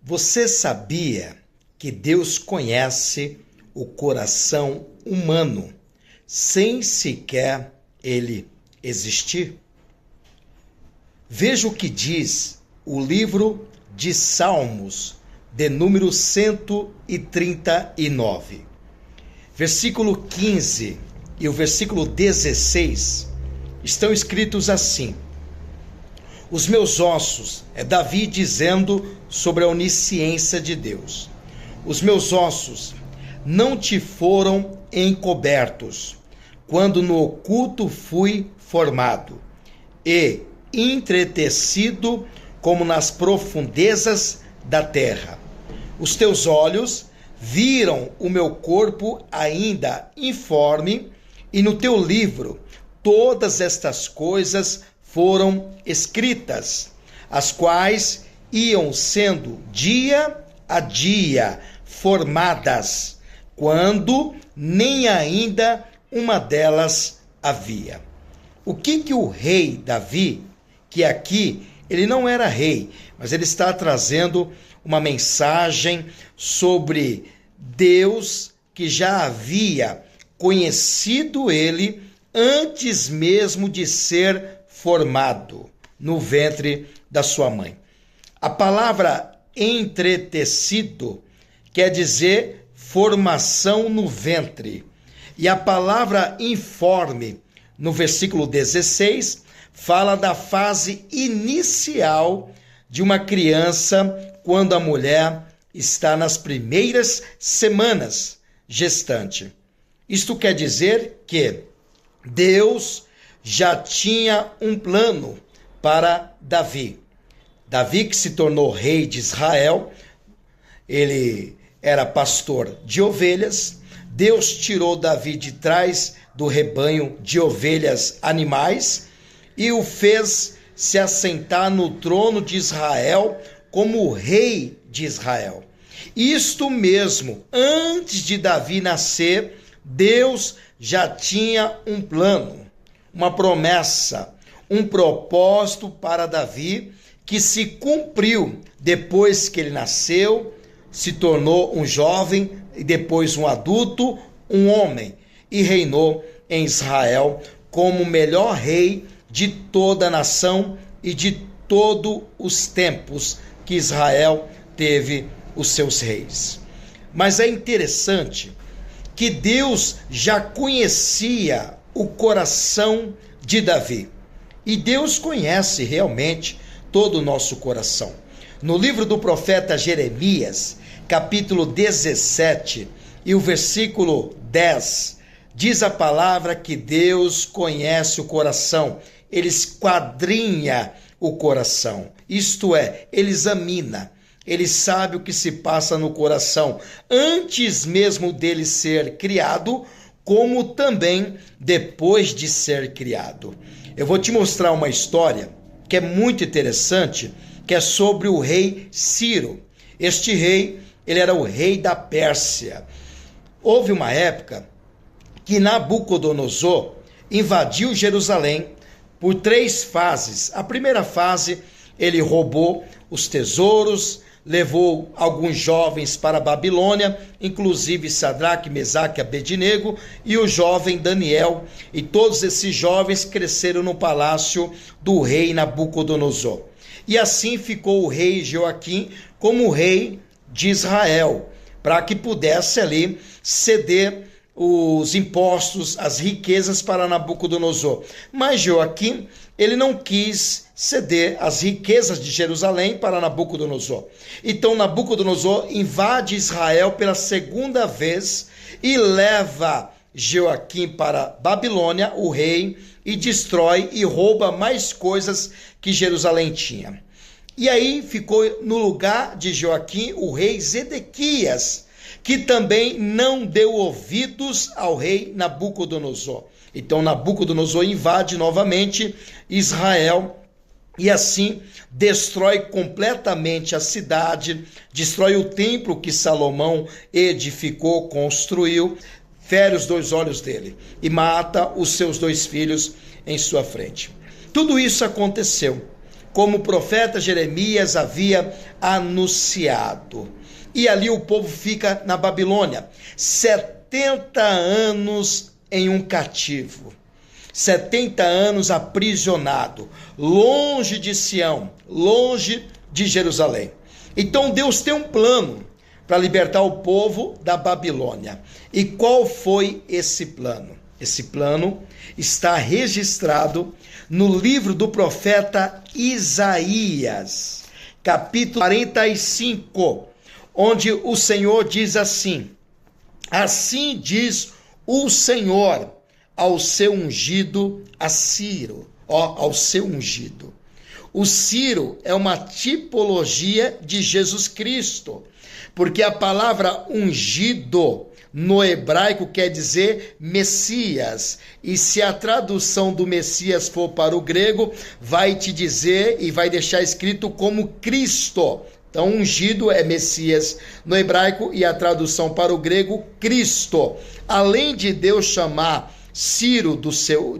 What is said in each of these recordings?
Você sabia que Deus conhece o coração humano sem sequer ele existir? Veja o que diz o livro de Salmos, de número 139. Versículo 15 e o versículo 16 estão escritos assim: os meus ossos, é Davi dizendo sobre a onisciência de Deus, os meus ossos não te foram encobertos, quando no oculto fui formado, e entretecido como nas profundezas da terra. Os teus olhos viram o meu corpo ainda informe, e no teu livro todas estas coisas foram escritas, as quais iam sendo dia a dia formadas, quando nem ainda uma delas havia. O que o rei Davi, que aqui ele não era rei, mas ele está trazendo uma mensagem sobre Deus que já havia conhecido ele antes mesmo de ser formado no ventre da sua mãe. A palavra entretecido quer dizer formação no ventre. E a palavra informe, no versículo 16, fala da fase inicial de uma criança quando a mulher está nas primeiras semanas gestante. Isto quer dizer que Deus já tinha um plano para Davi. Davi, que se tornou rei de Israel, ele era pastor de ovelhas. Deus tirou Davi de trás do rebanho de ovelhas animais e o fez se assentar no trono de Israel como o rei de Israel. Isto mesmo, antes de Davi nascer, Deus já tinha um plano, uma promessa, um propósito para Davi que se cumpriu depois que ele nasceu, se tornou um jovem e depois um adulto, um homem, e reinou em Israel como o melhor rei de toda a nação e de todos os tempos que Israel teve os seus reis. Mas é interessante que Deus já conhecia o coração de Davi. E Deus conhece realmente todo o nosso coração. No livro do profeta Jeremias, capítulo 17 e o versículo 10, diz a palavra que Deus conhece o coração, ele esquadrinha o coração, isto é, ele examina, ele sabe o que se passa no coração, antes mesmo dele ser criado, como também depois de ser criado. Eu vou te mostrar uma história que é muito interessante, que é sobre o rei Ciro. Este rei, ele era o rei da Pérsia. Houve uma época que Nabucodonosor invadiu Jerusalém por 3 fases. A primeira fase, ele roubou os tesouros, levou alguns jovens para a Babilônia, inclusive Sadraque, Mesaque e Abednego, e o jovem Daniel, e todos esses jovens cresceram no palácio do rei Nabucodonosor. E assim ficou o rei Joaquim como rei de Israel, para que pudesse ali ceder os impostos, as riquezas para Nabucodonosor. Mas Joaquim, ele não quis ceder as riquezas de Jerusalém para Nabucodonosor. Então Nabucodonosor invade Israel pela segunda vez e leva Joaquim para Babilônia, o rei, e destrói e rouba mais coisas que Jerusalém tinha. E aí ficou no lugar de Joaquim o rei Zedequias, que também não deu ouvidos ao rei Nabucodonosor. Então Nabucodonosor invade novamente Israel e assim destrói completamente a cidade, destrói o templo que Salomão edificou, construiu, fere os 2 olhos dele e mata os seus 2 filhos em sua frente. Tudo isso aconteceu como o profeta Jeremias havia anunciado. E ali o povo fica na Babilônia, 70 anos em um cativo, 70 anos aprisionado, longe de Sião, longe de Jerusalém. Então Deus tem um plano para libertar o povo da Babilônia. E qual foi esse plano? Esse plano está registrado no livro do profeta Isaías, capítulo 45, onde o Senhor diz assim: assim diz o Senhor ao seu ungido, a Ciro, ao seu ungido. O Ciro é uma tipologia de Jesus Cristo, porque a palavra ungido no hebraico quer dizer Messias, e se a tradução do Messias for para o grego, vai te dizer e vai deixar escrito como Cristo. Então, ungido é Messias no hebraico e a tradução para o grego, Cristo. Além de Deus chamar Ciro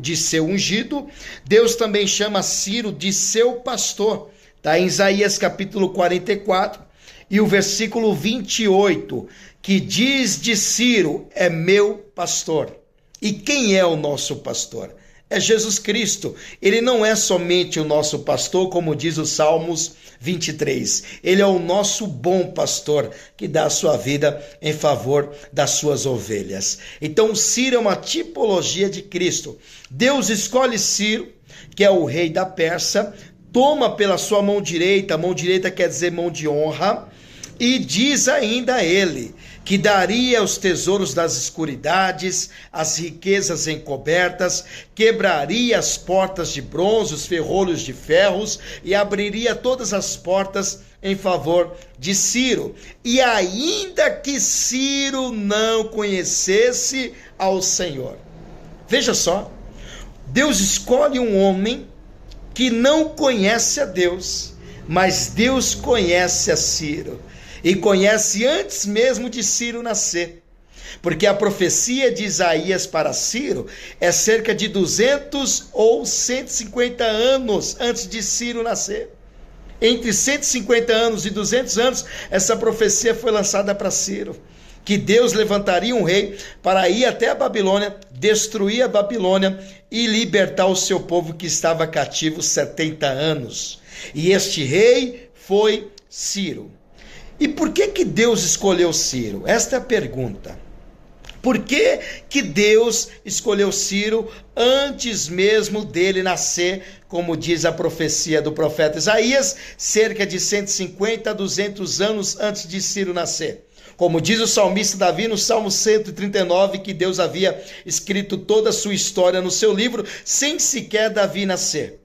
de seu ungido, Deus também chama Ciro de seu pastor. Está em Isaías capítulo 44 e o versículo 28, que diz de Ciro: é meu pastor. E quem é o nosso pastor? É Jesus Cristo. Ele não é somente o nosso pastor, como diz o Salmos 23. Ele é o nosso bom pastor, que dá a sua vida em favor das suas ovelhas. Então, Ciro é uma tipologia de Cristo. Deus escolhe Ciro, que é o rei da Pérsia, toma pela sua mão direita quer dizer mão de honra, e diz ainda a ele que daria os tesouros das escuridades, as riquezas encobertas, quebraria as portas de bronze, os ferrolhos de ferros, e abriria todas as portas em favor de Ciro. E ainda que Ciro não conhecesse ao Senhor. Veja só, Deus escolhe um homem que não conhece a Deus, mas Deus conhece a Ciro. E conhece antes mesmo de Ciro nascer. Porque a profecia de Isaías para Ciro é cerca de 200 ou 150 anos antes de Ciro nascer. Entre 150 anos e 200 anos, essa profecia foi lançada para Ciro. Que Deus levantaria um rei para ir até a Babilônia, destruir a Babilônia e libertar o seu povo que estava cativo 70 anos. E este rei foi Ciro. E por que Deus escolheu Ciro? Esta é a pergunta. Por que Deus escolheu Ciro antes mesmo dele nascer, como diz a profecia do profeta Isaías, cerca de 150 a 200 anos antes de Ciro nascer? Como diz o salmista Davi no Salmo 139, que Deus havia escrito toda a sua história no seu livro, sem sequer Davi nascer.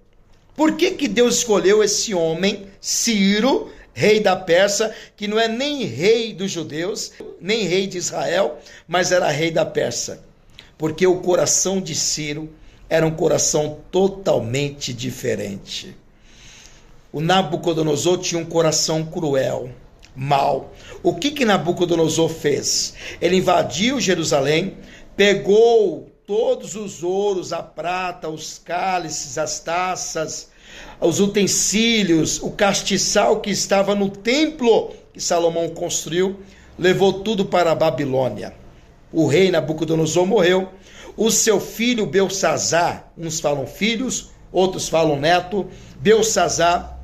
Por que Deus escolheu esse homem, Ciro, rei da Pérsia, que não é nem rei dos judeus, nem rei de Israel, mas era rei da Pérsia? Porque o coração de Ciro era um coração totalmente diferente. O Nabucodonosor tinha um coração cruel, mau. O que Nabucodonosor fez? Ele invadiu Jerusalém, pegou todos os ouros, a prata, os cálices, as taças, os utensílios, o castiçal que estava no templo que Salomão construiu, levou tudo para a Babilônia. O rei Nabucodonosor morreu. O seu filho Belsassar, uns falam filhos, outros falam neto, Belsassar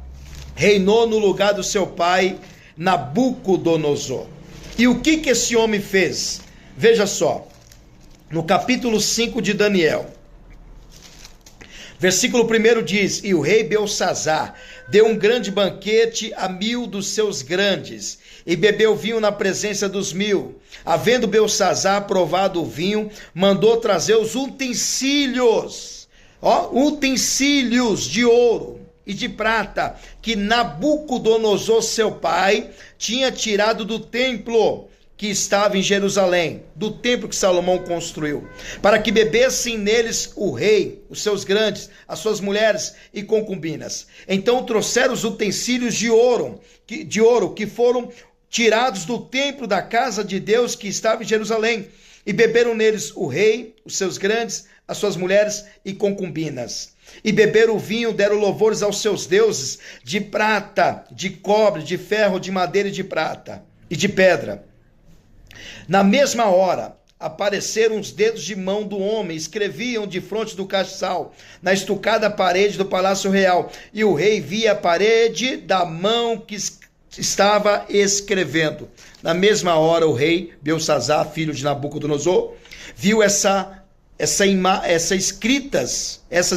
reinou no lugar do seu pai Nabucodonosor. E o que esse homem fez? Veja só, no capítulo 5 de Daniel, versículo 1 diz: e o rei Belsassar deu um grande banquete a 1000 dos seus grandes, e bebeu vinho na presença dos 1000. Havendo Belsassar provado o vinho, mandou trazer os utensílios, utensílios de ouro e de prata, que Nabucodonosor, seu pai, tinha tirado do templo que estava em Jerusalém, do templo que Salomão construiu, para que bebessem neles o rei, os seus grandes, as suas mulheres e concubinas. Então trouxeram os utensílios de ouro que foram tirados do templo da casa de Deus que estava em Jerusalém, e beberam neles o rei, os seus grandes, as suas mulheres e concubinas. E beberam o vinho, deram louvores aos seus deuses, de prata, de cobre, de ferro, de madeira e de prata, e de pedra. Na mesma hora, apareceram os dedos de mão do homem, escreviam defronte do castiçal, na estucada parede do palácio real, e o rei via a parede da mão que estava escrevendo. Na mesma hora, o rei Belsazzar, filho de Nabucodonosor, viu essas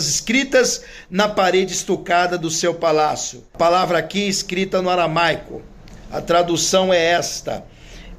escritas na parede estucada do seu palácio. A palavra aqui escrita no aramaico. A tradução é esta.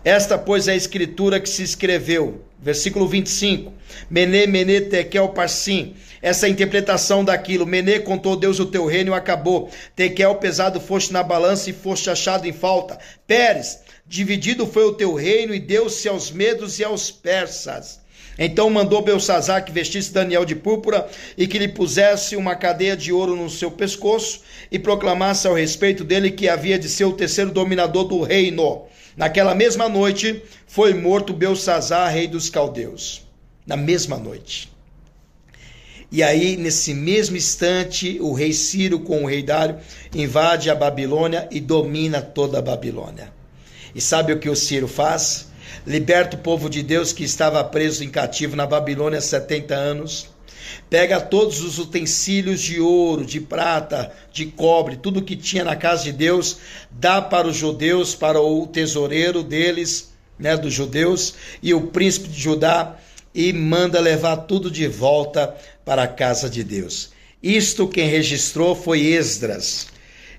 Esta, pois, é a escritura que se escreveu. Versículo 25. Mene, mene, tekel, parsim. Essa é a interpretação daquilo. Mene, contou Deus o teu reino e acabou. Tekel, pesado foste na balança e foste achado em falta. Peres, dividido foi o teu reino e deu-se aos medos e aos persas. Então mandou Belsazzar que vestisse Daniel de púrpura e que lhe pusesse uma cadeia de ouro no seu pescoço e proclamasse ao respeito dele que havia de ser o terceiro dominador do reino. Naquela mesma noite foi morto Belsazzar, rei dos caldeus. Na mesma noite. E aí, nesse mesmo instante, o rei Ciro com o rei Dário invade a Babilônia e domina toda a Babilônia. E sabe o que o Ciro faz? Liberta o povo de Deus que estava preso em cativo na Babilônia há 70 anos. Pega todos os utensílios de ouro, de prata, de cobre, tudo que tinha na casa de Deus, dá para os judeus, para o tesoureiro deles, dos judeus, e o príncipe de Judá, e manda levar tudo de volta para a casa de Deus. Isto quem registrou foi Esdras.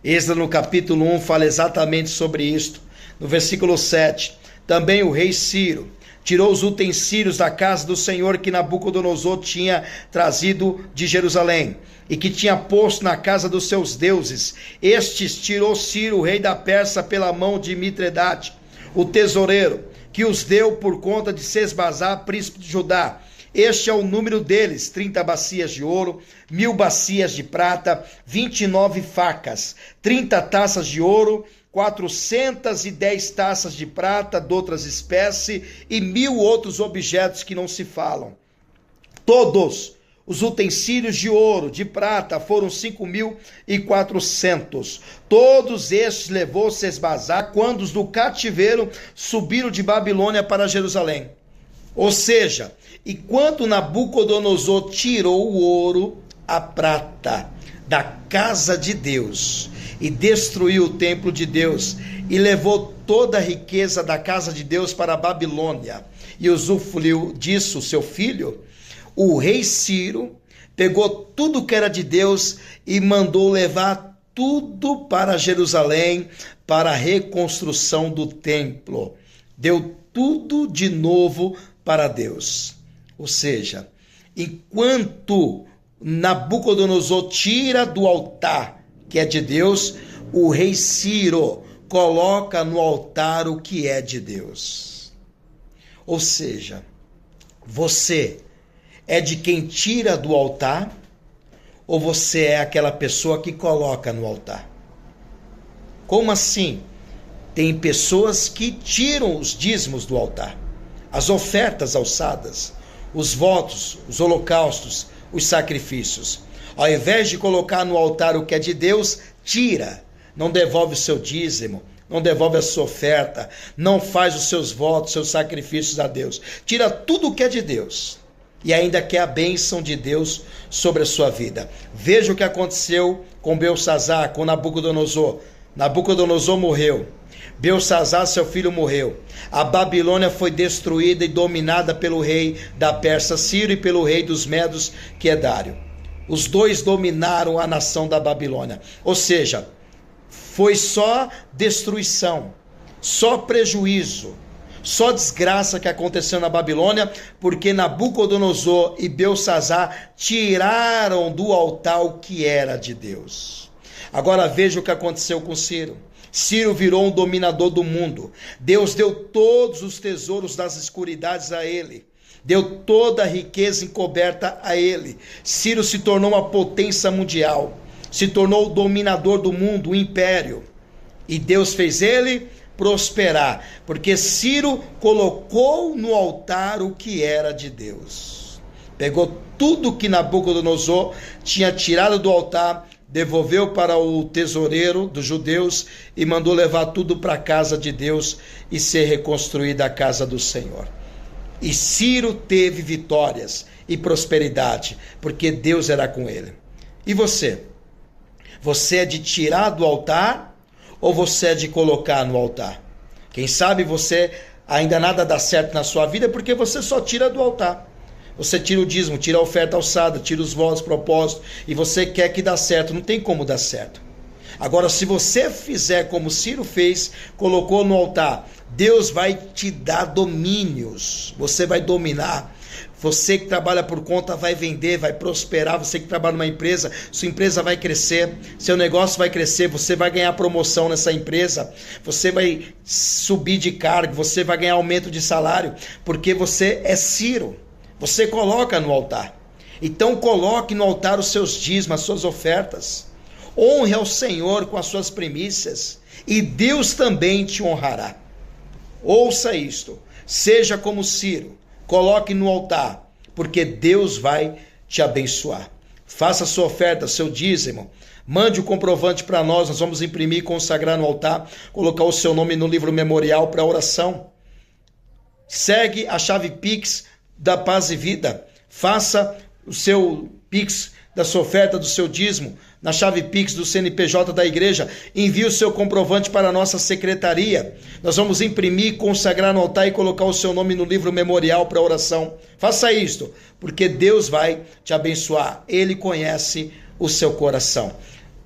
Esdras no capítulo 1 fala exatamente sobre isto. No versículo 7, também o rei Ciro tirou os utensílios da casa do Senhor que Nabucodonosor tinha trazido de Jerusalém e que tinha posto na casa dos seus deuses. Estes tirou Ciro, rei da Pérsia, pela mão de Mitredate, o tesoureiro, que os deu por conta de Sesbassar, príncipe de Judá. Este é o número deles: 30 bacias de ouro, 1000 bacias de prata, 29 facas, 30 taças de ouro, 410 taças de prata de outras espécies e 1000 outros objetos que não se falam. Todos os utensílios de ouro, de prata, foram 5.400. Todos estes levou Sesbassar quando os do cativeiro subiram de Babilônia para Jerusalém. Ou seja, enquanto Nabucodonosor tirou o ouro, a prata da casa de Deus e destruiu o templo de Deus e levou toda a riqueza da casa de Deus para a Babilônia e usufruiu disso seu filho, o rei Ciro pegou tudo que era de Deus e mandou levar tudo para Jerusalém para a reconstrução do templo. Deu tudo de novo para Deus. Ou seja, enquanto Nabucodonosor tira do altar que é de Deus, o rei Ciro coloca no altar o que é de Deus. Ou seja, você é de quem tira do altar ou você é aquela pessoa que coloca no altar? Como assim? Tem pessoas que tiram os dízimos do altar, as ofertas alçadas, os votos, os holocaustos, os sacrifícios. Ao invés de colocar no altar o que é de Deus, tira, não devolve o seu dízimo, não devolve a sua oferta, não faz os seus votos, seus sacrifícios a Deus. Tira tudo o que é de Deus e ainda quer a bênção de Deus sobre a sua vida. Veja o que aconteceu com Belsazzar, com Nabucodonosor. Nabucodonosor morreu. Belsazzar, seu filho, morreu. A Babilônia foi destruída e dominada pelo rei da Pérsia, Ciro, e pelo rei dos Medos, que é Dário. Os dois dominaram a nação da Babilônia. Ou seja, foi só destruição, só prejuízo, só desgraça que aconteceu na Babilônia, porque Nabucodonosor e Belsazzar tiraram do altar o que era de Deus. Agora veja o que aconteceu com Ciro. Ciro virou um dominador do mundo. Deus deu todos os tesouros das escuridades a ele. Deu toda a riqueza encoberta a ele. Ciro se tornou uma potência mundial. Se tornou o dominador do mundo, o império. E Deus fez ele prosperar, porque Ciro colocou no altar o que era de Deus. pegou tudo que Nabucodonosor tinha tirado do altar, devolveu para o tesoureiro dos judeus e mandou levar tudo para a casa de Deus e ser reconstruída a casa do Senhor. E Ciro teve vitórias e prosperidade, porque Deus era com ele. E você? Você é de tirar do altar ou você é de colocar no altar? Quem sabe você ainda nada dá certo na sua vida porque você só tira do altar. Você tira o dízimo, tira a oferta alçada, tira os votos, propósitos, e você quer que dá certo. Não tem como dar certo. Agora, se você fizer como Ciro fez, colocou no altar, Deus vai te dar domínios. Você vai dominar. Você que trabalha por conta vai vender, vai prosperar. Você que trabalha numa empresa, sua empresa vai crescer, seu negócio vai crescer, você vai ganhar promoção nessa empresa, você vai subir de cargo, você vai ganhar aumento de salário, porque você é Ciro. Você coloca no altar. Então coloque no altar os seus dízimos, as suas ofertas. Honre ao Senhor com as suas primícias, e Deus também te honrará. Ouça isto. Seja como Ciro. Coloque no altar, porque Deus vai te abençoar. Faça a sua oferta, seu dízimo. Mande o comprovante para nós. Nós vamos imprimir e consagrar no altar. Colocar o seu nome no livro memorial para oração. Segue a chave Pix da Paz e Vida. Faça o seu Pix da sua oferta, do seu dízimo, na chave Pix do CNPJ da igreja. Envie o seu comprovante para a nossa secretaria. Nós vamos imprimir, consagrar no altar e colocar o seu nome no livro memorial para oração. Faça isto, porque Deus vai te abençoar. Ele conhece o seu coração.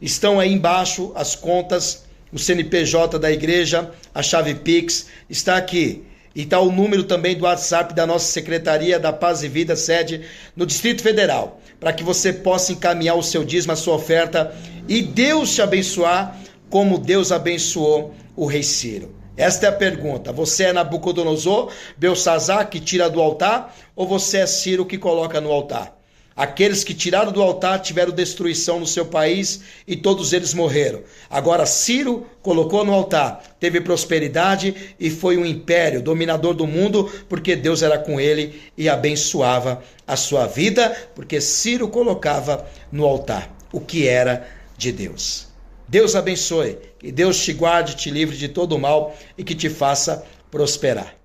Estão aí embaixo as contas, o CNPJ da igreja, a chave Pix, está aqui. E está o número também do WhatsApp da nossa Secretaria da Paz e Vida, sede no Distrito Federal, para que você possa encaminhar o seu dízimo, a sua oferta, e Deus te abençoar como Deus abençoou o rei Ciro. Esta é a pergunta. Você é Nabucodonosor, Belsassar, que tira do altar, ou você é Ciro que coloca no altar? Aqueles que tiraram do altar tiveram destruição no seu país e todos eles morreram. Agora Ciro colocou no altar, teve prosperidade e foi um império, dominador do mundo, porque Deus era com ele e abençoava a sua vida, porque Ciro colocava no altar o que era de Deus. Deus abençoe, que Deus te guarde, te livre de todo o mal e que te faça prosperar.